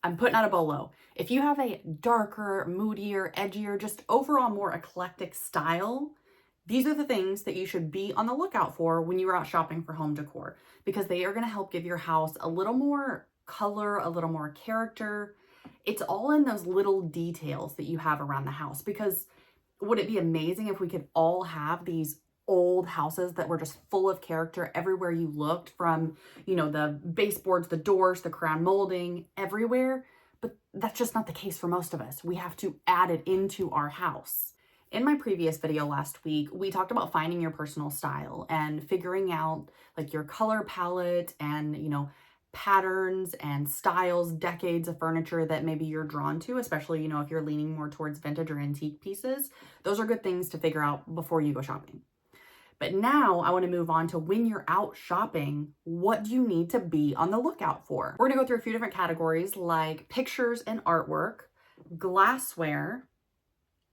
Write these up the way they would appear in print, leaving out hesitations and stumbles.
I'm putting out a bolo. If you have a darker, moodier, edgier, just overall more eclectic style, these are the things that you should be on the lookout for when you're out shopping for home decor, because they are going to help give your house a little more color, a little more character. It's all in those little details that you have around the house, because would it be amazing if we could all have these old houses that were just full of character everywhere you looked, from, you know, the baseboards, the doors, the crown molding, everywhere? But that's just not the case for most of us. We have to add it into our house. In my previous video last week, we talked about finding your personal style and figuring out like your color palette and, you know, patterns and styles, decades of furniture that maybe you're drawn to, especially, you know, if you're leaning more towards vintage or antique pieces. Those are good things to figure out before you go shopping. But now I want to move on to when you're out shopping, what do you need to be on the lookout for? We're going to go through a few different categories like pictures and artwork, glassware,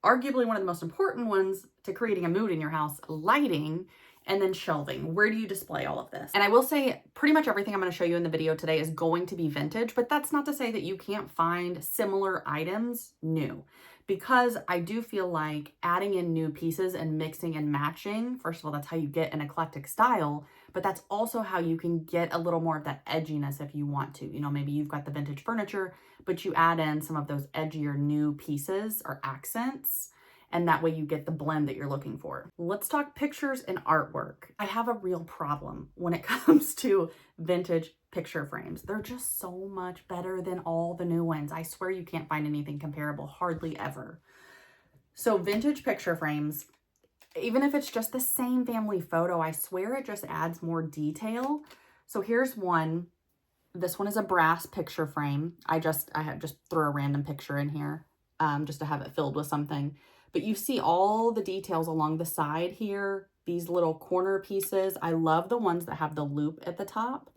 arguably one of the most important ones to creating a mood in your house, lighting, and then shelving. Where do you display all of this? And I will say pretty much everything I'm going to show you in the video today is going to be vintage, but that's not to say that you can't find similar items new, because I do feel like adding in new pieces and mixing and matching, first of all, that's how you get an eclectic style, but that's also how you can get a little more of that edginess if you want to. You know, maybe you've got the vintage furniture, but you add in some of those edgier new pieces or accents, and that way you get the blend that you're looking for. Let's talk pictures and artwork. I have a real problem when it comes to vintage picture frames. They're just so much better than all the new ones. I swear you can't find anything comparable, hardly ever. So vintage picture frames, even if it's just the same family photo, I swear it just adds more detail. So here's one. This one is a brass picture frame. I have just threw a random picture in here just to have it filled with something. But you see all the details along the side here, these little corner pieces. I love the ones that have the loop at the top,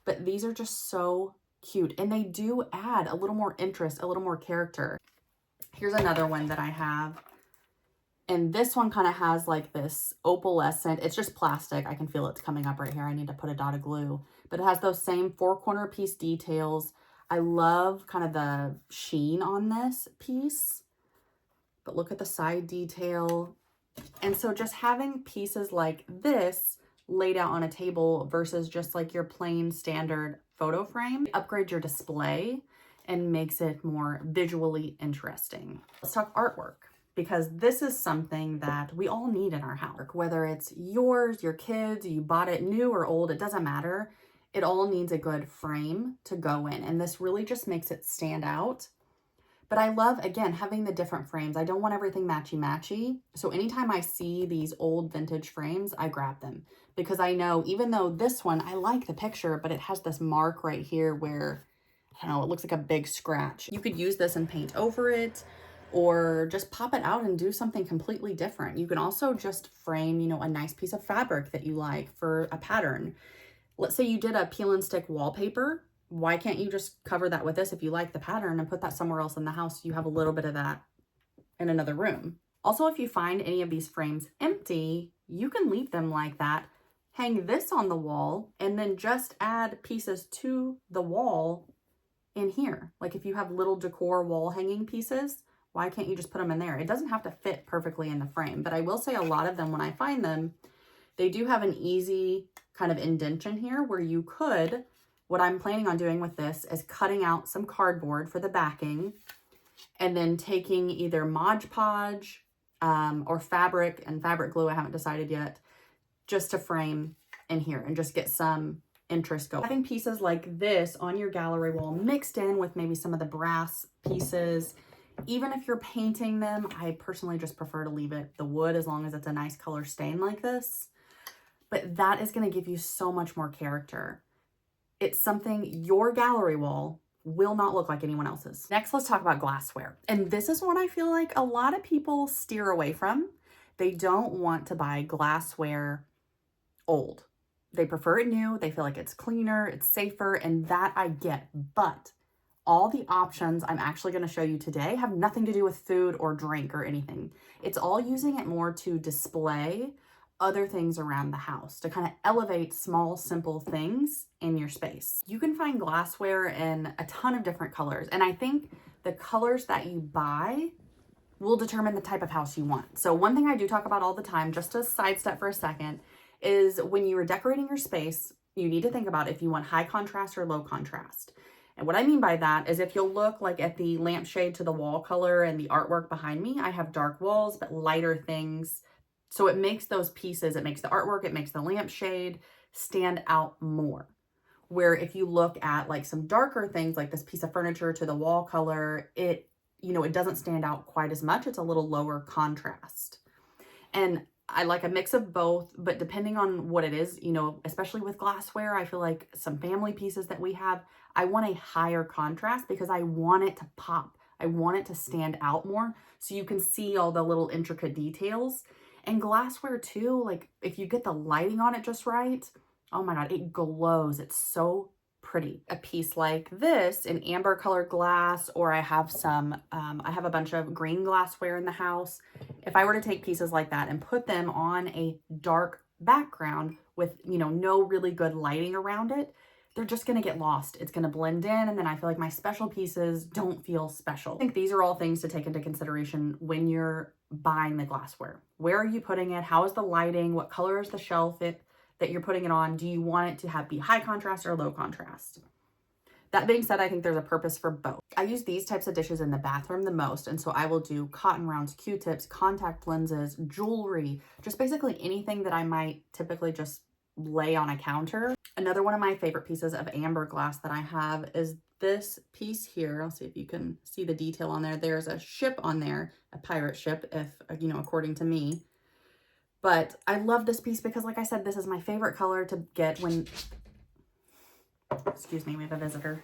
but these are just so cute. And they do add a little more interest, a little more character. Here's another one that I have. And this one kind of has like this opalescent, it's just plastic. I can feel it's coming up right here. I need to put a dot of glue, but it has those same 4-corner piece details. I love kind of the sheen on this piece, but look at the side detail. And so just having pieces like this laid out on a table versus just like your plain standard photo frame upgrades your display and makes it more visually interesting. Let's talk artwork, because this is something that we all need in our house. Whether it's yours, your kids, you bought it new or old, it doesn't matter. It all needs a good frame to go in, and this really just makes it stand out. But I love, again, having the different frames. I don't want everything matchy-matchy. So anytime I see these old vintage frames, I grab them, because I know even though this one, I like the picture, but it has this mark right here where, I don't know, it looks like a big scratch. You could use this and paint over it, or just pop it out and do something completely different. You can also just frame, you know, a nice piece of fabric that you like for a pattern. Let's say you did a peel and stick wallpaper. Why can't you just cover that with this if you like the pattern and put that somewhere else in the house? You have a little bit of that in another room. Also, if you find any of these frames empty, you can leave them like that. Hang this on the wall and then just add pieces to the wall in here. Like if you have little decor wall hanging pieces, why can't you just put them in there? It doesn't have to fit perfectly in the frame, but I will say a lot of them, when I find them, they do have an easy kind of indentation here where you could, what I'm planning on doing with this is cutting out some cardboard for the backing and then taking either Mod Podge or fabric and fabric glue, I haven't decided yet, just to frame in here and just get some interest going. Having pieces like this on your gallery wall mixed in with maybe some of the brass pieces, even if you're painting them, I personally just prefer to leave it the wood as long as it's a nice color stain like this. But that is going to give you so much more character. It's something your gallery wall will not look like anyone else's. Next, let's talk about glassware. And this is one I feel like a lot of people steer away from. They don't want to buy glassware old. They prefer it new. They feel like it's cleaner, it's safer, and that I get. But all the options I'm actually going to show you today have nothing to do with food or drink or anything. It's all using it more to display other things around the house, to kind of elevate small, simple things in your space. You can find glassware in a ton of different colors. And I think the colors that you buy will determine the type of house you want. So one thing I do talk about all the time, just to sidestep for a second, is when you are decorating your space, you need to think about if you want high contrast or low contrast. And what I mean by that is if you'll look like at the lampshade to the wall color and the artwork behind me, I have dark walls, but lighter things. So it makes those pieces, it makes the artwork, it makes the lampshade stand out more. Where if you look at like some darker things, like this piece of furniture to the wall color, it doesn't stand out quite as much. It's a little lower contrast. And I like a mix of both, but depending on what it is, especially with glassware, I feel like some family pieces that we have, I want a higher contrast because I want it to pop. I want it to stand out more so you can see all the little intricate details. And glassware too, like if you get the lighting on it just right, oh my God, it glows. It's so pretty. A piece like this in amber colored glass, or I have a bunch of green glassware in the house. If I were to take pieces like that and put them on a dark background with, no really good lighting around it, they're just going to get lost. It's going to blend in. And then I feel like my special pieces don't feel special. I think these are all things to take into consideration when you're buying the glassware. Where are you putting it? How is the lighting? What color is the shelf that you're putting it on? Do you want it to be high contrast or low contrast? That being said, I think there's a purpose for both. I use these types of dishes in the bathroom the most. And so I will do cotton rounds, Q-tips, contact lenses, jewelry, just basically anything that I might typically just lay on a counter. Another one of my favorite pieces of amber glass that I have is this piece here. I'll see if you can see the detail on there. There's a ship on there, a pirate ship, if, according to me. But I love this piece because, like I said, this is my favorite color to get when, excuse me, we have a visitor.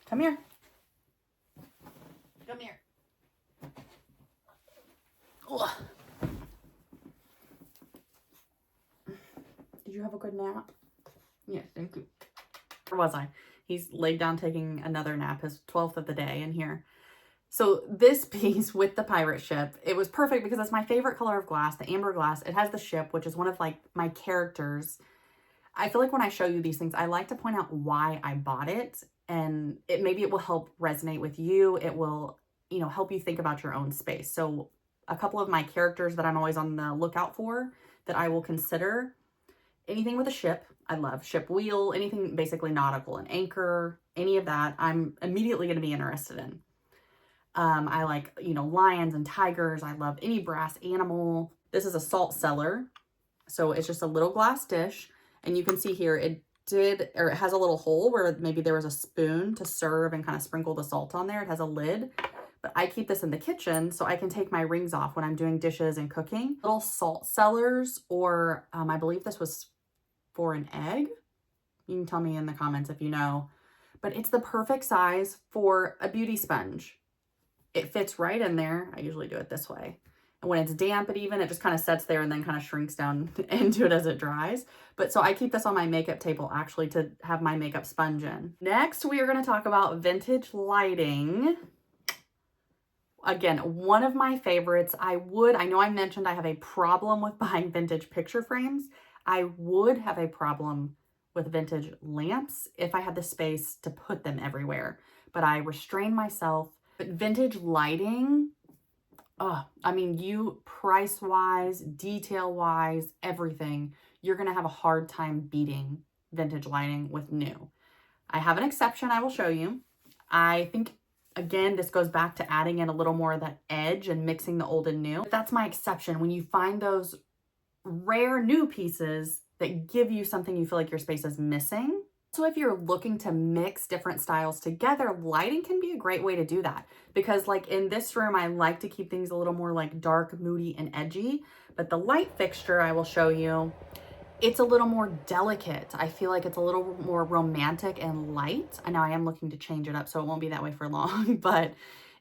Come here. Come here. Ugh. Did you have a good nap? Yes, thank you. Where was I? He's laid down taking another nap, his 12th of the day in here. So this piece with the pirate ship, it was perfect because it's my favorite color of glass, the amber glass. It has the ship, which is one of like my characters. I feel like when I show you these things, I like to point out why I bought it, and maybe it will help resonate with you. It will, help you think about your own space. So a couple of my characters that I'm always on the lookout for that I will consider: anything with a ship. I love ship wheel, anything basically nautical, an anchor, any of that, I'm immediately going to be interested in. I like, lions and tigers. I love any brass animal. This is a salt cellar. So it's just a little glass dish. And you can see here, it has a little hole where maybe there was a spoon to serve and kind of sprinkle the salt on there. It has a lid. But I keep this in the kitchen so I can take my rings off when I'm doing dishes and cooking. Little salt cellars, or I believe this was for an egg. You can tell me in the comments if you know. But it's the perfect size for a beauty sponge. It fits right in there. I usually do it this way. And when it's damp, it just kind of sets there and then kind of shrinks down into it as it dries. But so I keep this on my makeup table actually to have my makeup sponge in. Next, we are going to talk about vintage lighting. Again, one of my favorites. I know I mentioned I have a problem with buying vintage picture frames. I would have a problem with vintage lamps if I had the space to put them everywhere, but I restrain myself. But vintage lighting, you price-wise, detail-wise, everything, you're going to have a hard time beating vintage lighting with new. I have an exception I will show you. I think, again, this goes back to adding in a little more of that edge and mixing the old and new. But that's my exception. When you find those rare new pieces that give you something you feel like your space is missing. So if you're looking to mix different styles together, lighting can be a great way to do that. Because like in this room, I like to keep things a little more like dark, moody, and edgy. But the light fixture I will show you, it's a little more delicate. I feel like it's a little more romantic and light. I know I am looking to change it up so it won't be that way for long, but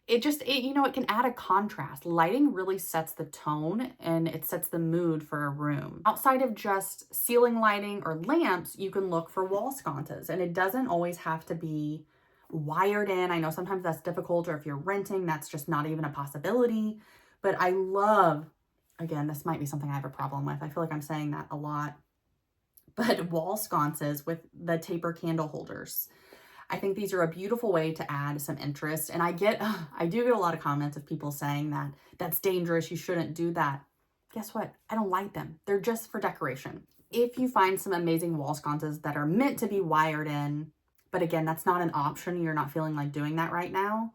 it can add a contrast. Lighting really sets the tone and it sets the mood for a room. Outside of just ceiling lighting or lamps, you can look for wall sconces, and it doesn't always have to be wired in. I know sometimes that's difficult, or if you're renting, that's just not even a possibility. But I love, again, this might be something I have a problem with. I feel like I'm saying that a lot. But wall sconces with the taper candle holders. I think these are a beautiful way to add some interest. And I do get a lot of comments of people saying that that's dangerous, you shouldn't do that. Guess what? I don't like them. They're just for decoration. If you find some amazing wall sconces that are meant to be wired in, but again, that's not an option, you're not feeling like doing that right now,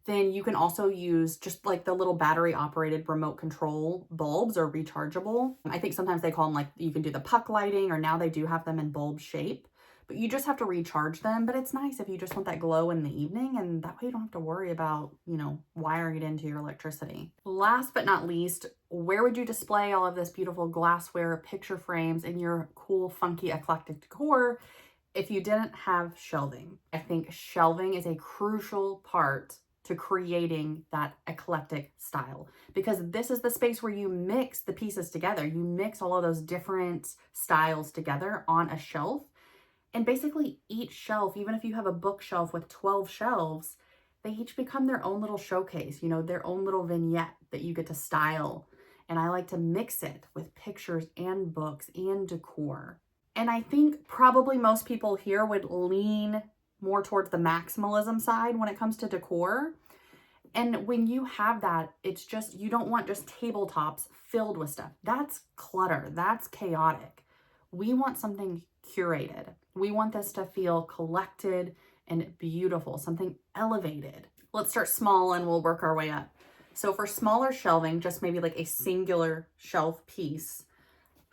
then you can also use just like the little battery operated remote control bulbs or rechargeable. I think sometimes they call them, like, you can do the puck lighting, or now they do have them in bulb shape, but you just have to recharge them. But it's nice if you just want that glow in the evening, and that way you don't have to worry about, you know, wiring it into your electricity. Last but not least, where would you display all of this beautiful glassware, picture frames, and your cool, funky, eclectic decor if you didn't have shelving? I think shelving is a crucial part to creating that eclectic style, because this is the space where you mix the pieces together. You mix all of those different styles together on a shelf. And basically each shelf, even if you have a bookshelf with 12 shelves, they each become their own little showcase, you know, their own little vignette that you get to style. And I like to mix it with pictures and books and decor. And I think probably most people here would lean more towards the maximalism side when it comes to decor. And when you have that, it's just, you don't want just tabletops filled with stuff. That's clutter, that's chaotic. We want something curated. We want this to feel collected and beautiful, something elevated. Let's start small and we'll work our way up. So for smaller shelving, just maybe like a singular shelf piece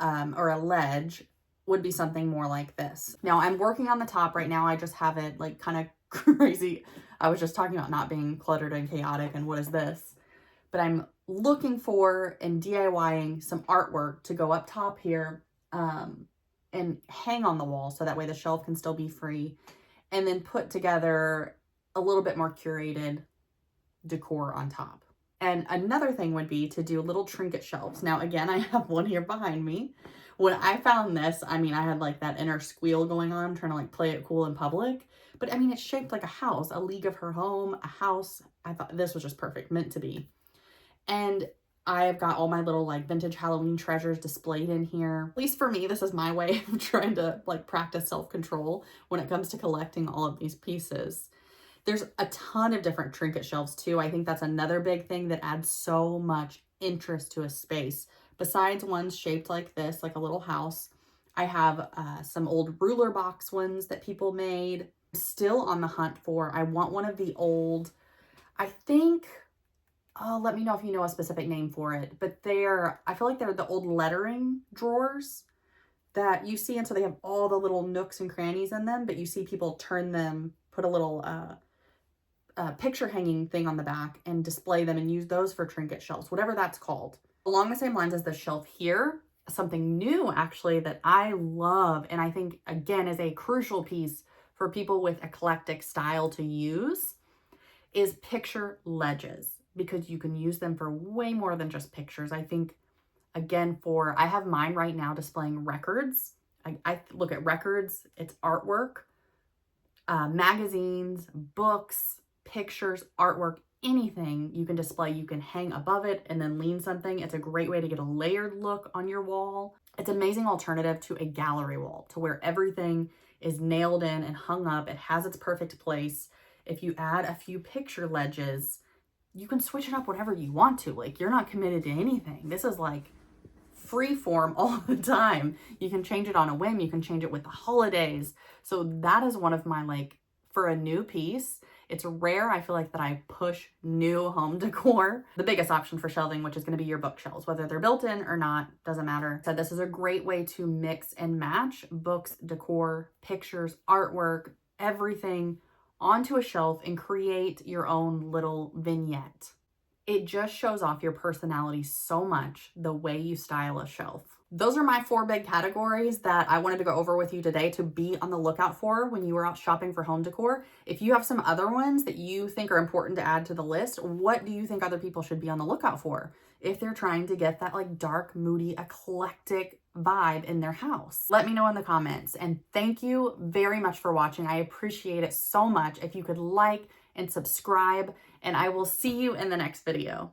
or a ledge would be something more like this. Now I'm working on the top right now. I just have it like kind of crazy. I was just talking about not being cluttered and chaotic and what is this, but I'm looking for and DIYing some artwork to go up top here and hang on the wall, so that way the shelf can still be free, and then put together a little bit more curated decor on top. And another thing would be to do little trinket shelves. Now, again, I have one here behind me. When I found this, I mean, I had like that inner squeal going on, trying to like play it cool in public. But I mean, it's shaped like a house, a league of her home, a house. I thought this was just perfect, meant to be. And I've got all my little like vintage Halloween treasures displayed in here. At least for me, this is my way of trying to like practice self-control when it comes to collecting all of these pieces. There's a ton of different trinket shelves too. I think that's another big thing that adds so much interest to a space. Besides ones shaped like this, like a little house, I have some old ruler box ones that people made. Still on the hunt for, I want one of the old, I think, oh, let me know if you know a specific name for it, but I feel like they're the old lettering drawers that you see. And so they have all the little nooks and crannies in them, but you see people turn them, put a little picture hanging thing on the back and display them and use those for trinket shelves, whatever that's called. Along the same lines as the shelf here, something new actually that I love, and I think again is a crucial piece for people with eclectic style to use, is picture ledges, because you can use them for way more than just pictures. I think, again, I have mine right now displaying records. I look at records, it's artwork, magazines, books, pictures, artwork, anything you can display, you can hang above it and then lean something. It's a great way to get a layered look on your wall. It's an amazing alternative to a gallery wall, to where everything is nailed in and hung up. It has its perfect place. If you add a few picture ledges, you can switch it up whenever you want to. Like, you're not committed to anything. This is like free form all the time. You can change it on a whim. You can change it with the holidays. So that is one of my, like, for a new piece, it's rare, I feel like, that I push new home decor. The biggest option for shelving, which is going to be your bookshelves, whether they're built in or not, doesn't matter. So this is a great way to mix and match books, decor, pictures, artwork, everything onto a shelf and create your own little vignette. It just shows off your personality so much, the way you style a shelf. Those are my 4 big categories that I wanted to go over with you today to be on the lookout for when you are out shopping for home decor. If you have some other ones that you think are important to add to the list, what do you think other people should be on the lookout for if they're trying to get that like dark, moody, eclectic vibe in their house? Let me know in the comments. And thank you very much for watching. I appreciate it so much. If you could like and subscribe, and I will see you in the next video.